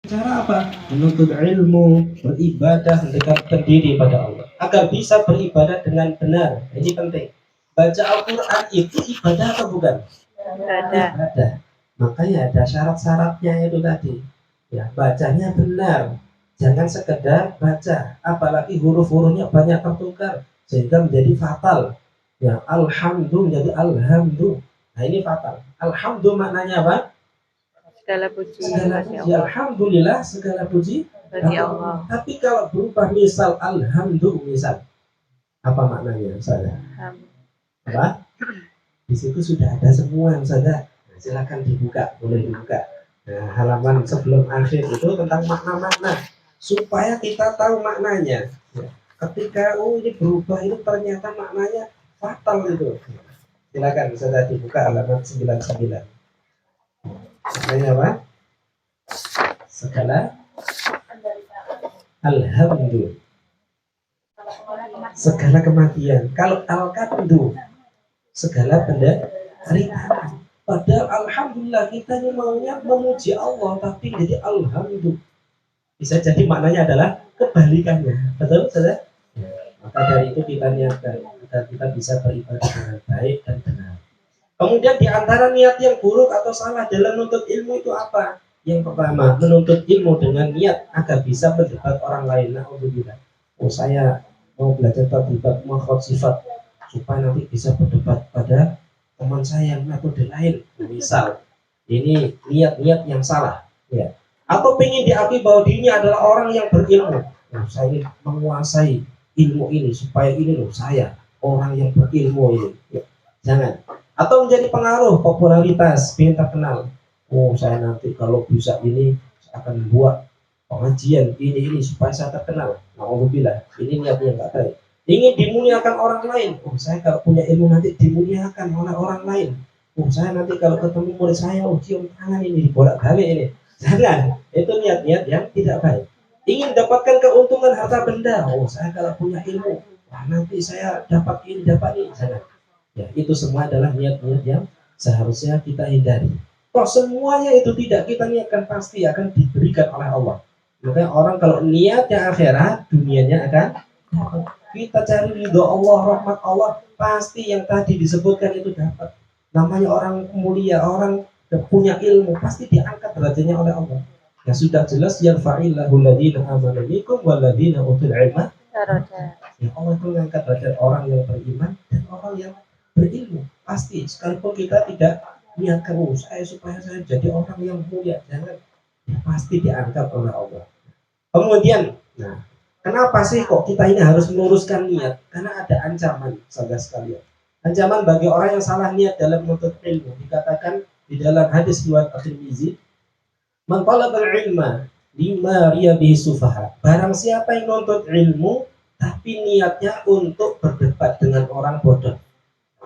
Cara apa? Menuntut ilmu, beribadah, mendekatkan diri pada Allah agar bisa beribadah dengan benar. Ini penting. Baca Al-Quran itu ibadah atau bukan? Ibadah. Makanya ada syarat-syaratnya itu tadi. Ya, bacanya benar. Jangan sekedar baca, apalagi huruf-hurufnya banyak tertukar sehingga menjadi fatal. Ya, alhamdulillah jadi alhamdulillah. Nah, ini fatal. Alhamdulillah maknanya apa? Segala puji Segala bagi puji, Allah. alhamdulillah, segala puji Bagi Allah. Tapi kalau berubah misal alhamdulillah, misal apa maknanya saya? Apa? Di situ sudah ada semua yang saya. Nah, silakan dibuka, boleh dibuka. Nah, halaman sebelum akhir itu tentang makna-makna supaya kita tahu maknanya. Ya. Ketika ini berubah itu ternyata maknanya fatal itu. Silakan sudah dibuka halaman 99. Maknanya apa? Segala alhamdulillah, segala kematian. Kalau al-qaddu, segala penderitaan. Padahal alhamdulillah kita ini maunya memuji Allah, tapi jadi alhamdulillah. Bisa jadi maknanya adalah kebalikannya. Betul, saudara? Ya, maka dari itu kita niatkan agar kita bisa beribadah dengan baik dan benar. Kemudian di antara niat yang buruk atau salah dalam menuntut ilmu itu apa? Yang pertama, menuntut ilmu dengan niat agar bisa mendebat orang lain. Alhamdulillah. Oh, saya mau belajar terlibat makhluk sifat supaya nanti bisa berdebat pada teman saya yang metode lain. Misal, ini niat-niat yang salah. Ya. Atau ingin diakui bahwa dirinya adalah orang yang berilmu. Oh, saya ingin menguasai ilmu ini supaya ini loh saya orang yang berilmu ini. Ya. Jangan. Atau menjadi pengaruh popularitas, ingin terkenal. Oh, saya nanti kalau bisa ini saya akan membuat pengajian ini supaya saya terkenal. Alhamdulillah, ini niatnya nggak baik. Ingin dimuliakan orang lain. Oh, saya kalau punya ilmu nanti dimuliakan oleh orang lain. Oh, saya nanti kalau ketemu murid saya, oh cium tangan ini, bolak-balik ini. Jangan, itu niat-niat yang tidak baik. Ingin dapatkan keuntungan harta benda. Oh, saya kalau punya ilmu, wah, nanti saya dapat ini, dapat ini. Jangan. Ya, itu semua adalah niat-niat yang seharusnya kita hindari. Kok semuanya itu tidak kita niatkan pasti akan diberikan oleh Allah. Makanya orang kalau niatnya akhirat, dunianya akan kita cari ridho Allah, rahmat Allah, pasti yang tadi disebutkan itu dapat. Namanya orang mulia, orang punya ilmu, pasti diangkat derajatnya oleh Allah. Ya sudah jelas yarfa'illahu alladziina aamanu minkum walladziina utul ilma. Ya Allah itu mengangkat derajat orang yang beriman dan orang yang berilmu. Pasti sekalipun kita tidak niatkan saya supaya saya jadi orang yang mulia, jangan, ya, pasti diangkat oleh Allah. Kemudian, nah, kenapa sih kok kita ini harus meluruskan niat? Karena ada ancaman, saudara sekalian. Ancaman bagi orang yang salah niat dalam menuntut ilmu. Dikatakan di dalam hadis riwayat At-Tirmizi, "Man talabal ilma lima riya bihi sufaha." Barang siapa yang menuntut ilmu tapi niatnya untuk berdebat dengan orang bodoh.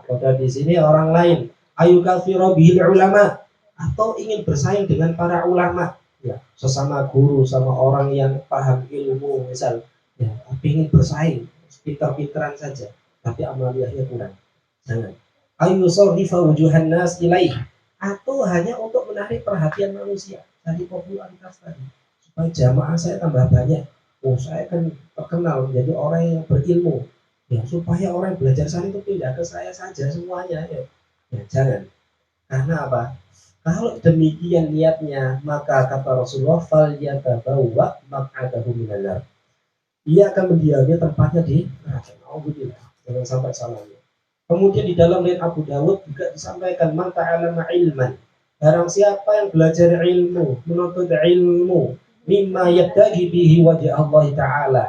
Bodoh di sini orang lain. Ayu kafiro bihil ulama, atau ingin bersaing dengan para ulama. Ya, sesama guru sama orang yang paham ilmu misal. Ya, tapi ingin bersaing, pintar-pintaran saja, tapi amaliyahnya kurang. Jangan. Ayu sawrifa wujuhan nas ilaih, atau hanya untuk menarik perhatian manusia dari popularitas tadi, supaya jamaah saya tambah banyak. Oh, saya kan terkenal menjadi orang yang berilmu. Ya, supaya orang belajar sana itu pindah ke saya saja semuanya. Ya, ya jangan. Karena apa? Kalau demikian niatnya, maka kata Rasulullah, fal yatabawwa maq'adahu minan nar. Ia akan mendiami tempatnya di neraka. Alhamdulillah. Jangan sampai salahnya. Kemudian di dalam riwayat Abu Dawud juga disampaikan, man ta'allama ilman. Barang siapa yang belajar ilmu, menuntut ilmu, mimma yabtaghi bihi wajah Allah Ta'ala,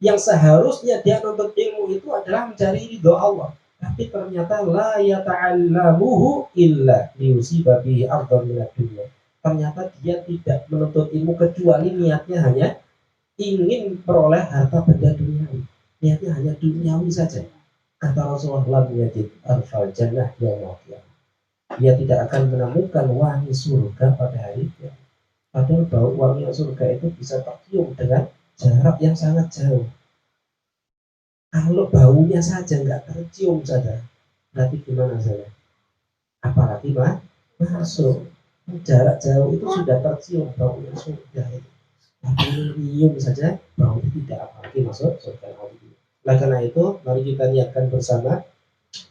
yang seharusnya dia menuntut ilmu itu adalah mencari ridho Allah, tapi ternyata la yata'allamuhu illa liyusiba bihi ardhan minad dunya. Ternyata dia tidak menuntut ilmu kecuali niatnya hanya ingin peroleh harta benda duniawi. Niatnya hanya duniawi saja. Kata Rasulullah, lam yajid arfal jannah yaumil qiyamah. Dia tidak akan menemukan wangi surga pada hari kiamat. Padahal bau wangi surga itu bisa tercium dengan jarak yang sangat jauh. Kalau baunya saja nggak tercium saja, berarti gimana saja? Apalagi masuk. jarak jauh itu sudah tercium baunya surga itu. Tapi nyium saja bau tidak, apalagi masuk surga. Oleh karena itu, mari kita niatkan bersama,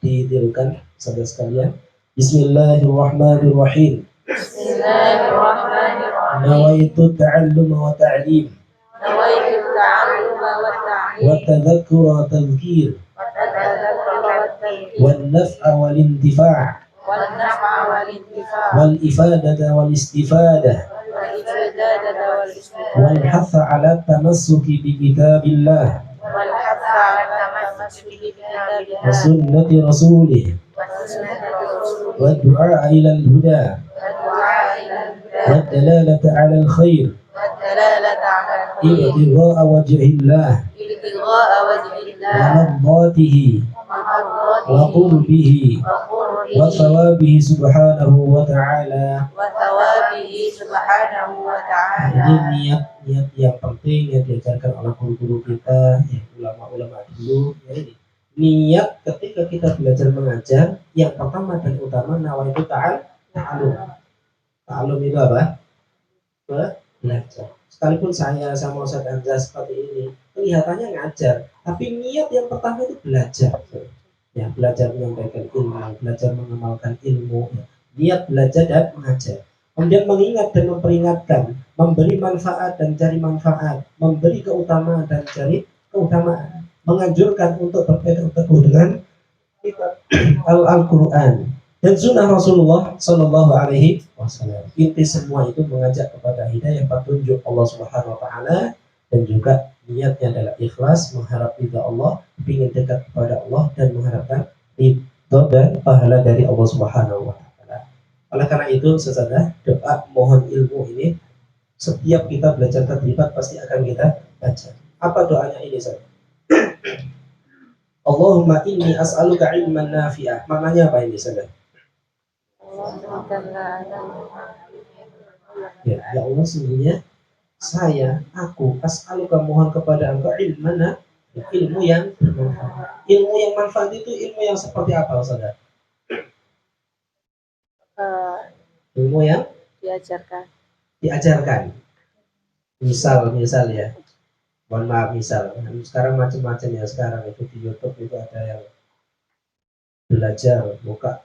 ditirukan saudara sekalian. Bismillahirrahmanirrahim. Bismillahirrahmanirrahim. Nawaitu ta'allum wa ta'lim Nawaitu ta'alluma wa ta'lim wa tadhakkura wa tadhkir wa tadhakkura wa tadhkir wal naf'a wal intifa' wal naf'a wal intifa' wal ifadata wal istifadah wal ibadata wal istifada wal hatha ala tamassuki bi kitabillah wal hatha ala tamassuki bi kitabillah wa sunnati rasulih wa sunnati rasulih wa du'a ila al-huda wa du'a ila al-huda wa dalalata ala al-khair wa dalalata ala al-khair ibtigha'a wajhillah ibtigha'a wa wajhillah mardatihi wa mardatihi wa qurbihi wa qurbihi wa thawabihi subhanahu wa ta'ala. wa thawabihi subhanahu wa ta'ala. Ini niat yang penting yang diajarkan oleh guru-guru kita, ya, ulama-ulama dulu. Ya, ini niat ketika kita belajar mengajar, yang pertama dan utama nawaitu ta'allum. Ta'allum itu apa? Belajar. Sekalipun saya sama Ustaz Anza seperti ini, kelihatannya ngajar, tapi niat yang pertama itu belajar. Ya, belajar menyampaikan ilmu, belajar mengamalkan ilmu, ya. Niat belajar dan mengajar. Kemudian mengingat dan memperingatkan, memberi manfaat dan cari manfaat, memberi keutamaan dan cari keutamaan, menganjurkan untuk berpegang teguh dengan kitab Al-Quran dan sunnah Rasulullah Sallallahu Alaihi Wasallam. Inti semua itu mengajak kepada hidayah petunjuk Allah Subhanahu Wa Taala, dan juga niatnya adalah ikhlas, mengharap ridha Allah, ingin dekat kepada Allah dan mengharapkan ridha dan pahala dari Allah Subhanahu Wa Taala. Oleh karena itu, saudara, doa mohon ilmu ini setiap kita belajar tadribat pasti akan kita baca. Apa doanya ini, saudara? Allahumma inni as'aluka ilman nafi'ah. Maknanya apa ini, saudara? Ya Allah, sesungguhnya aku as'aluka, mohon kepada engkau ilman, ilmu yang bermanfaat. Ilmu yang manfaat itu ilmu yang seperti apa, saudara? Ilmu yang diajarkan. Misal ya. Mohon maaf, misal. Sekarang macam-macam ya, sekarang itu di YouTube itu ada yang belajar buka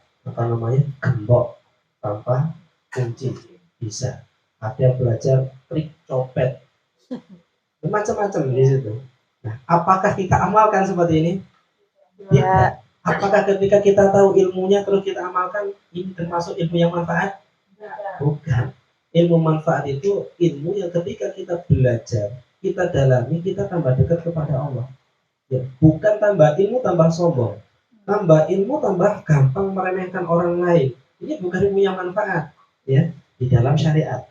gembok tanpa kunci, bisa. Ada yang belajar trik copet, macam-macam di situ. Nah, apakah kita amalkan seperti ini? Ya. Apakah ketika kita tahu ilmunya terus kita amalkan, ini termasuk ilmu yang manfaat? Bukan. Ilmu manfaat itu ilmu yang ketika kita belajar, kita dalami, kita tambah dekat kepada Allah. Ya, bukan tambah ilmu tambah sombong, tambah ilmu tambah gampang meremehkan orang lain. Ini bukan ilmu yang manfaat, ya, di dalam syariat.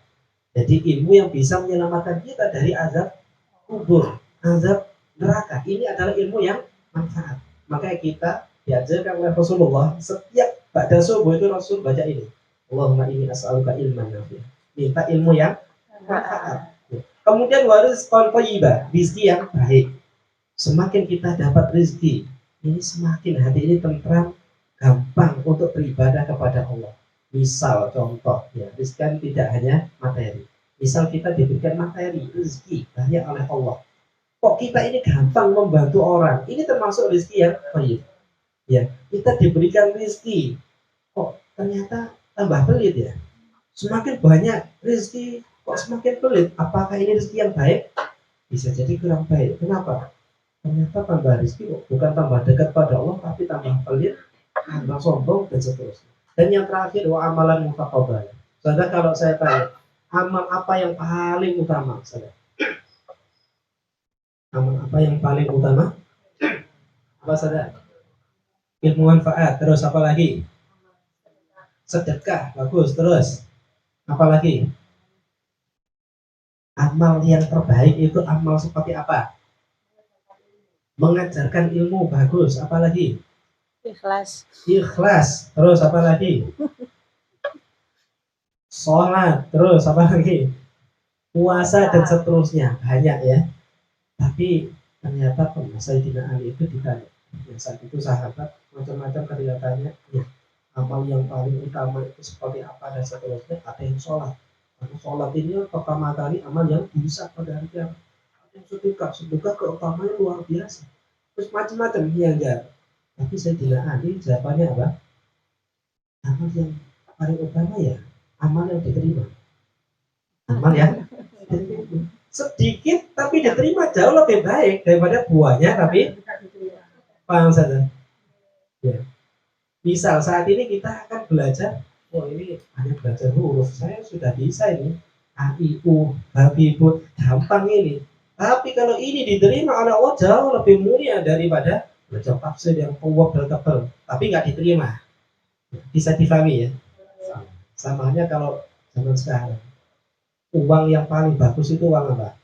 Jadi ilmu yang bisa menyelamatkan kita dari azab kubur, azab neraka. Ini adalah ilmu yang manfaat. Makanya kita diajarkan oleh Rasulullah, setiap ba'da subuh itu Rasul baca ini. Allahumma inni as'aluka ilman nafi'ah. Minta ilmu yang manfaat. Kemudian waris thayyibah, rizki yang baik. Semakin kita dapat rizki, ini semakin hati ini tentram, gampang untuk beribadah kepada Allah. Misal contoh, ya, rizki kan tidak hanya materi. Misal kita diberikan materi, rizki banyak oleh Allah. Kok kita ini gampang membantu orang? Ini termasuk rizki yang baik. Ya, kita diberikan rizki, kok ternyata tambah pelit ya. Semakin banyak rizki, kok semakin pelit. Apakah ini rezeki yang baik? Bisa jadi kurang baik. Kenapa? Ternyata tambah rezeki bukan tambah dekat pada Allah, tapi tambah pelit, tambah sombong, dan seterusnya. Dan yang terakhir, wa amalan mutaqabbal. Saudara, kalau saya tanya, amal apa yang paling utama, saudara? Amal apa yang paling utama? Apa, saudara? Ilmu manfaat. Terus apa lagi? Sedekah. Bagus. Terus apalagi? Amal yang terbaik itu amal seperti apa? Mengajarkan ilmu. Bagus. Apalagi? Ikhlas. Terus apalagi? Sholat. Terus apalagi? Puasa dan seterusnya. Banyak ya. Tapi ternyata Sayyidina Ali itu ditanya. Ya, saat itu sahabat macam-macam kelihatannya. Ya, amal yang paling utama itu seperti apa dan seterusnya. Ada yang sholat, karena sholat ini pertama kali amal yang bisa pada hari kiamat. Ada yang sedekah keutamanya luar biasa. Terus macam-macam ya enggak. Tapi Sayyidina Ali jawabannya apa? Amal yang paling utama ya amal yang diterima. Amal yang diterima. Sedikit tapi diterima jauh lebih baik daripada buahnya tapi paham saja. Ya. Misal saat ini kita akan belajar, ini hanya belajar huruf, saya sudah bisa ini A, I, U, babi, bu, gampang ini. Tapi kalau ini diterima oleh Allah jauh lebih mulia daripada belajar tafsir yang kuat dan tebal, tapi nggak diterima. Bisa difahami ya? Sama halnya kalau zaman sekarang, uang yang paling bagus itu uang apa?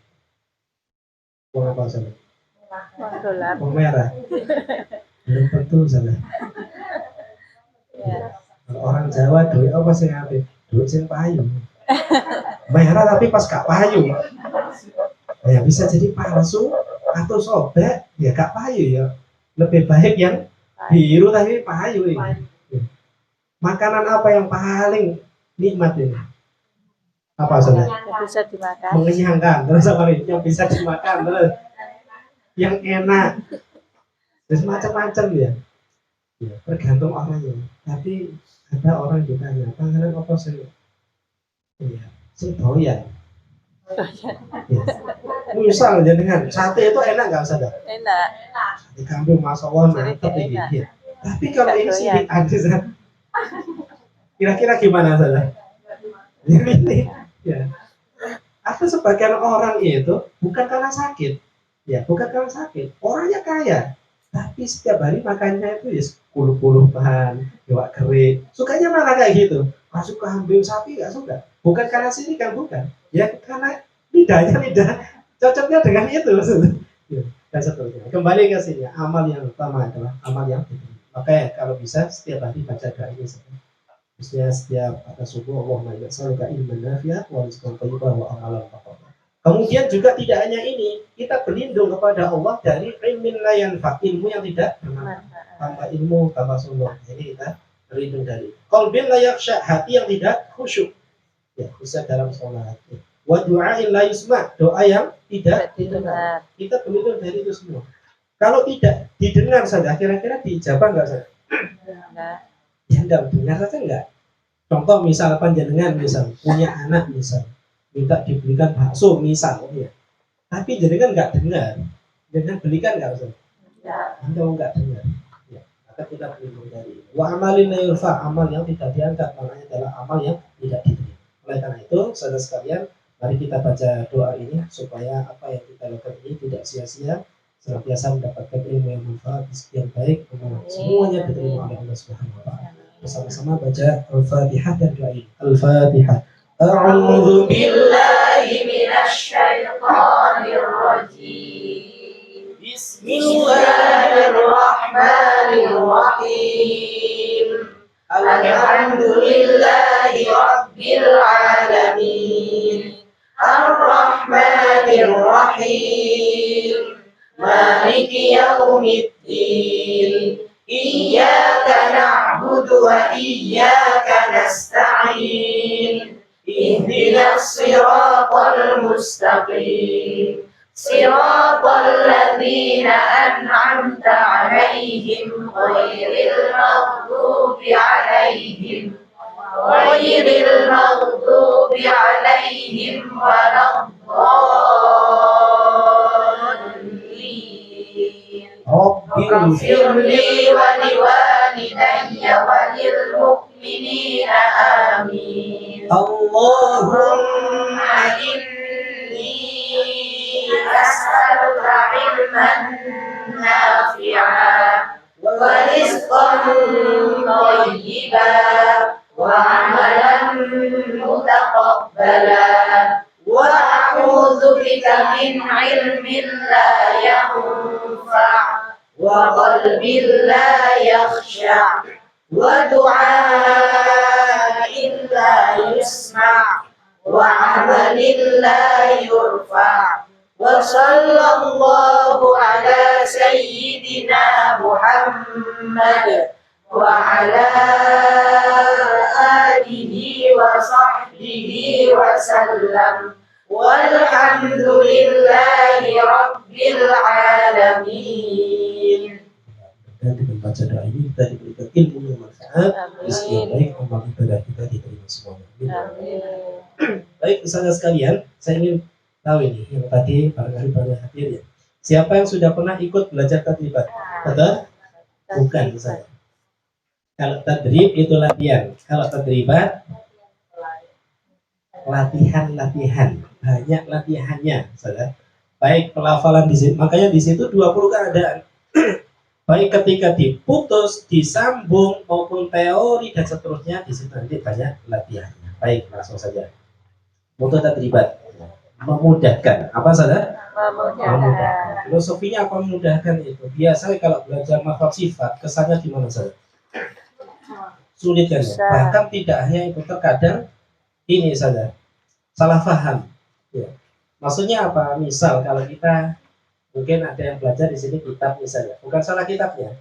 Uang apa saja? Uang dolar. Uang merah. Belum tentu saja. Ya. Kalau orang Jawa duit apa sih ngapain? Duit sing payu. Merah tapi pas gak payu. Ya bisa jadi palsu atau sobek, ya gak payu ya. Lebih baik yang biru tapi payu ini. Makanan apa yang paling nikmat ini? Apa saudara? Yang bisa dimakan. Mengenyangkan. Terus apa nih? Yang bisa dimakan terus. Yang enak. Terus macam-macam ya. Ya, tergantung orangnya. Tapi ada orang ditanya, panganan apa sih? Iya, sing doyan. Ya. Misal jenengan, sate itu enak nggak saudara? Enak. Sate kambing masalah mantap digigit. Tapi kalau ini sih ada, kira-kira gimana saudara? Ini, ya. Atau sebagian orang itu bukan karena sakit, ya bukan karena sakit, orangnya kaya. Tapi setiap hari makannya itu ya 10-10-an, iwak kering. Sukanya malah kayak gitu. Gak suka ambil sapi, gak suka. Bukan karena sini kan bukan. Ya karena lidah cocoknya dengan itu. Ya, dan seterusnya. Kembali ke sini. Amal yang utama adalah amal yang diterima. Makanya kalau bisa setiap hari baca doa ini. Maksudnya setiap pada subuh Allahumma inna nas'aluka ilman nafi'an wa rizqan thayyiban wa amalan taqabbal. Kemudian juga tidak hanya ini, kita berlindung kepada Allah dari ilmin la yanfa, ilmu yang tidak bermanfaat. Tambah ilmu, tambah sombong. Jadi kita berlindung dari qalbin la yakhsha, hati yang tidak khusyuk. Ya, khusyuk dalam sholat. Wa du'ain la yusma, doa yang tidak didengar. Kita berlindung dari itu semua. Kalau tidak didengar saja, kira-kira dijabah enggak saja? Enggak. Ya enggak, dengar saja enggak. Contoh misal panjenengan misal punya anak misal minta dibelikan bakso misalnya, tapi jenengan nggak dengar, jenengan belikan nggak usah, Anda nggak dengar, ya, maka kita berlindung dari wa amalin yurfa, amal yang tidak diangkat, maknanya adalah amal yang tidak diterima. Oleh karena itu, saudara sekalian, mari kita baca doa ini supaya apa yang kita lakukan ini tidak sia-sia, senantiasa mendapatkan ilmu yang manfaat, yang baik, semuanya diterima oleh Allah Subhanahu Wa Taala. Bersama-sama baca Al-Fatihah dan doa ini. Al-Fatihah. أعوذ بالله من الشيطان الرجيم بسم الله الرحمن الرحيم الحمد لله رب العالمين الرحمن الرحيم مالك يوم الدين إياك نعبد وإياك نستعين اهدنا الصراط المستقيم صراط الذين أنعمت عليهم غير المغضوب عليهم ولا الضالين اغفر لي ولوالدي وللمؤمنين آمين اللهم إني أسألك علما نافعا ورزقا طيبا وعملا متقبلا وأعوذ بك من علم لا ينفع وقلب لا يخشع ودعاء لا يسمع وعمل لا يرفع وصلى الله على سيدنا محمد وعلى آله وصحبه وسلم والحمد لله رب العالمين. Dan dengan baca doa ini kita diberikan ilmu yang manfaat, rezeki yang baik, amal ibadah kita diterima semuanya. Baik, misalnya sekalian, saya ingin tahu ini yang tadi barangkali banyak hadir ya. Siapa yang sudah pernah ikut belajar tadribat? Betul? Bukan misalnya. Kalau tadrib itu latihan, kalau tadribat latihan, banyak latihannya, saudara. Baik pelafalan di situ, makanya di situ 20 keadaan. Baik ketika diputus, disambung maupun teori dan seterusnya, di situ nanti banyak latihannya. Baik, langsung saja. Mutu tadribat, memudahkan. Apa saja? Memudahkan. Filosofinya apa memudahkan itu? Biasanya kalau belajar makhluk sifat, kesannya gimana saja? Sulit kan ya? Bahkan tidak hanya itu, terkadang ini saja salah paham. Ya. Maksudnya apa? Misal kalau kita mungkin ada yang belajar di sini kitab misalnya, bukan salah kitabnya,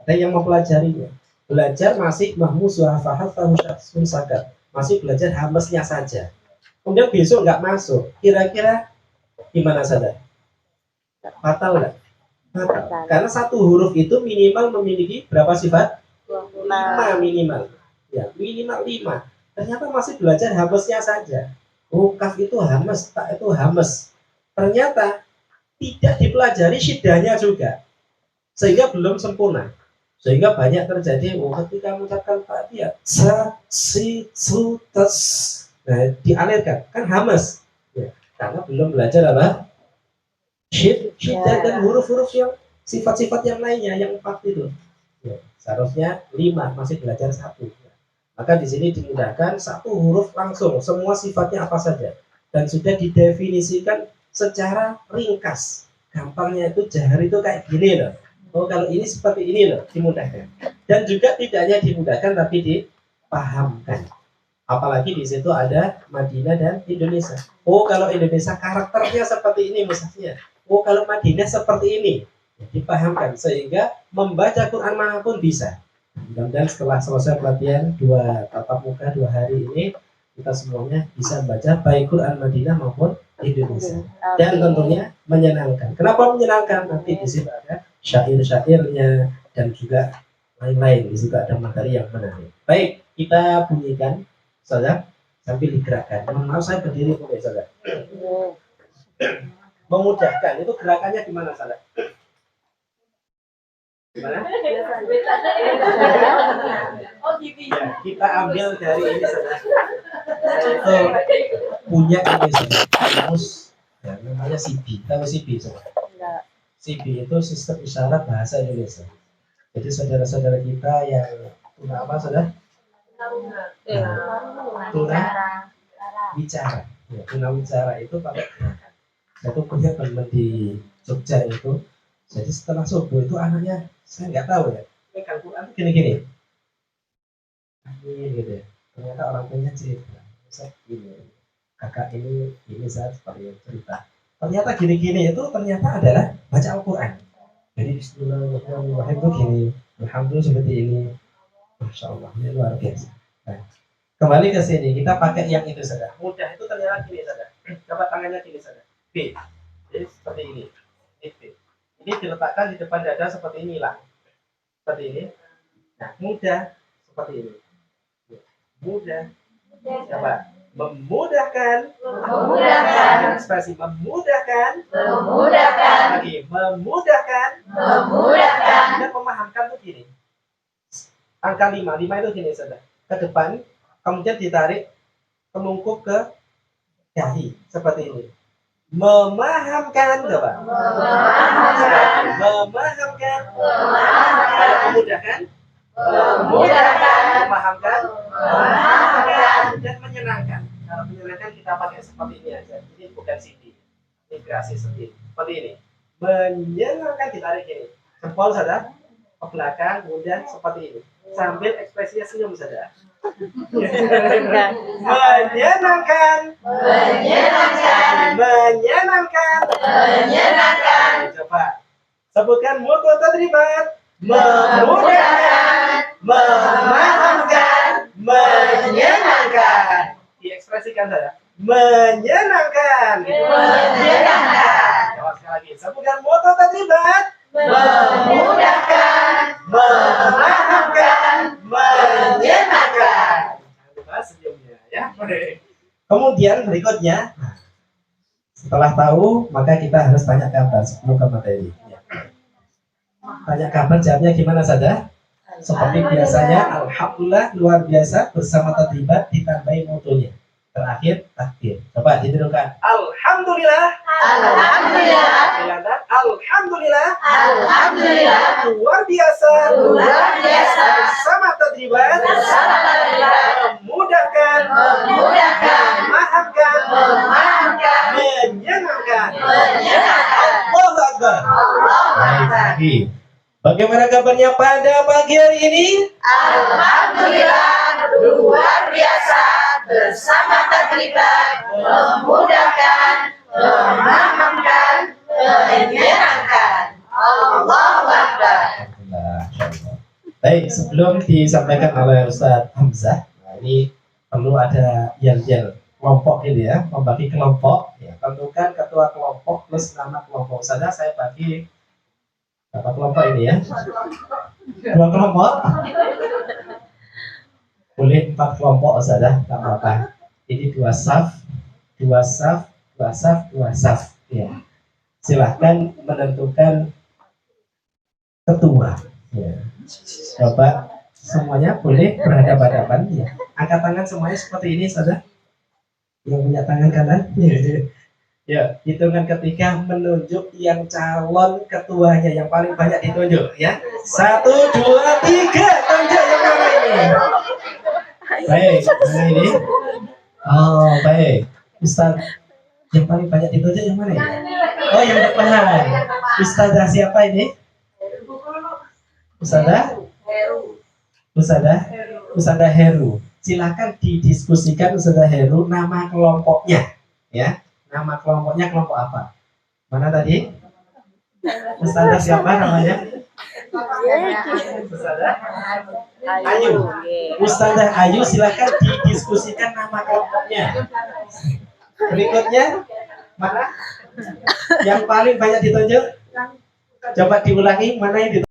ada yang mempelajarinya, belajar masih mahmus wa fahafahu syakhsun sakar, masih belajar hamesnya saja. Kemudian besok nggak masuk, kira-kira gimana saja? Fatal nggak? Fatal. Karena satu huruf itu minimal memiliki berapa sifat? 5 minimal. Ya, minimal 5. Ternyata masih belajar hamesnya saja. Kaf itu hames, tak itu hames. Ternyata tidak dipelajari syidahnya juga, sehingga belum sempurna, sehingga banyak terjadi ketika mengucapkan Fatihah dialirkan kan hamas ya, karena belum belajar apa syiddah dan huruf-huruf yang sifat-sifat yang lainnya yang 4 itu ya, seharusnya 5 masih belajar 1 ya. Maka di sini dimudahkan 1 huruf langsung semua sifatnya apa saja dan sudah didefinisikan secara ringkas. Gampangnya itu jahar itu kayak gini loh. Oh kalau ini seperti ini loh, dimudahkan. Dan juga tidak hanya dimudahkan tapi dipahamkan. Apalagi di situ ada Madinah dan Indonesia. Oh kalau Indonesia karakternya seperti ini misalnya. Oh kalau Madinah seperti ini. Dipahamkan sehingga membaca Quran manapun bisa. Dan setelah selesai pelatihan 2 tatap muka 2 hari ini, kita semuanya bisa membaca baik Quran Madinah maupun Indonesia. Dan tentunya menyenangkan. Kenapa menyenangkan? Nanti di situ ada syair-syairnya dan juga lain-lain. Di situ ada materi yang menarik. Baik, kita bunyikan saja sambil digerakkan. Mohon maaf saya berdiri boleh saja. Memudahkan itu gerakannya gimana saja? Gimana? Ya, kita ambil dari ini saja. Itu punya ini saja. Kamus ya, namanya CB. Tahu CB saja? CB itu sistem isyarat bahasa Indonesia. Jadi saudara-saudara kita yang tuna apa saja? Tuna bicara. Ya, tuna bicara itu pakai gerakan. Saya tuh punya teman di Jogja itu. Jadi setelah subuh itu anaknya saya nggak tahu ya. Pegang Quran gini-gini. Amin gitu ya. Ternyata orang tuanya cerita. Saya gini. Kakak ini saat seperti cerita. Ternyata gini-gini itu ternyata adalah baca Al-Quran. Jadi Bismillahirrahmanirrahim itu gini. Alhamdulillah seperti ini. Masya Allah ini luar biasa. Nah, kembali ke sini kita pakai yang itu saja. Mudah itu ternyata gini saja. Coba tangannya gini saja. B. Jadi seperti ini. Ini B. Ini diletakkan di depan dada seperti ini lah. Seperti ini. Nah, mudah seperti ini. Mudah. Coba memudahkan. Ekspresi memudahkan. Lagi memudahkan. Dan memahamkan tuh gini. Angka 5 itu gini saja. Ke depan, kemudian ditarik kelungkup ke dahi seperti ini. Memahamkan, coba. Memahamkan. Memudahkan. Memahamkan. Dan menyenangkan. Kalau menyenangkan kita pakai seperti ini aja. Ini bukan CD. Ini kreasi sendiri. Seperti ini. Menyenangkan ditarik ini. Jempol saja ke belakang, kemudian seperti ini. Sambil ekspresinya senyum saja. Menyenangkan. Coba sebutkan mutu tadribat. Memudahkan. memahamkan, menyenangkan. Diekspresikan saja. Menyenangkan. Menyenangkan. Jawab sekali lagi. Sebutkan moto tadribat. Memudahkan. Memahamkan, menyenangkan. Jangan lupa senyumnya ya. Kemudian berikutnya, setelah tahu maka kita harus tanya kabar sebelum ke materi. Ya. Tanya kabar jawabnya gimana saja? Seperti biasanya, alhamdulillah luar biasa bersama tadribat ditambahi motonya. Terakhir takbir. Coba ditirukan. Alhamdulillah. Alhamdulillah. Silakan. Alhamdulillah. Alhamdulillah. Luar biasa. Luar biasa. Bersama tadribat. Bersama tadribat. Memudahkan. Memudahkan. Memahamkan. Memahamkan. Menyenangkan. Menyenangkan. Allahu Akbar. Baik, lagi. Bagaimana kabarnya pada pagi hari ini? Alhamdulillah. Luar biasa. Bersama tadribat. Memudahkan. Memahamkan. Menyenangkan. Allahu Akbar. Alhamdulillah. Baik, sebelum disampaikan oleh Ustaz Hamzah, nah ini perlu ada yel-yel kelompok ini ya, membagi kelompok. Ya, tentukan ketua kelompok plus nama kelompok. Saja saya bagi berapa kelompok ini ya? 2 kelompok. Boleh 4 kelompok saja, tak apa-apa. Ini 2 saf, 2 saf, 2 saf, 2 saf. Ya. Silahkan menentukan ketua. Ya. Coba semuanya boleh berhadapan-hadapan. Ya. Angkat tangan semuanya seperti ini saja. Yang punya tangan kanan. Ya, hitungan ketiga menunjuk yang calon ketuanya yang paling banyak ditunjuk. Ya, 1, 2, 3 tunjuk yang mana ini? Baik, mana ini? Oh, baik. Ustaz, yang paling banyak ditunjuk yang mana ya? Oh, yang depan. Ustazah siapa ini? Ustazah? Ustazah Heru. Silakan didiskusikan Ustazah Heru nama kelompoknya, ya. Nama kelompoknya kelompok apa? Mana tadi? Ustazah siapa namanya? Ustazah Ayu. Ustazah Ayu, silakan didiskusikan nama kelompoknya. Berikutnya mana? Yang paling banyak ditunjuk? Coba diulangi mana yang ditunjuk?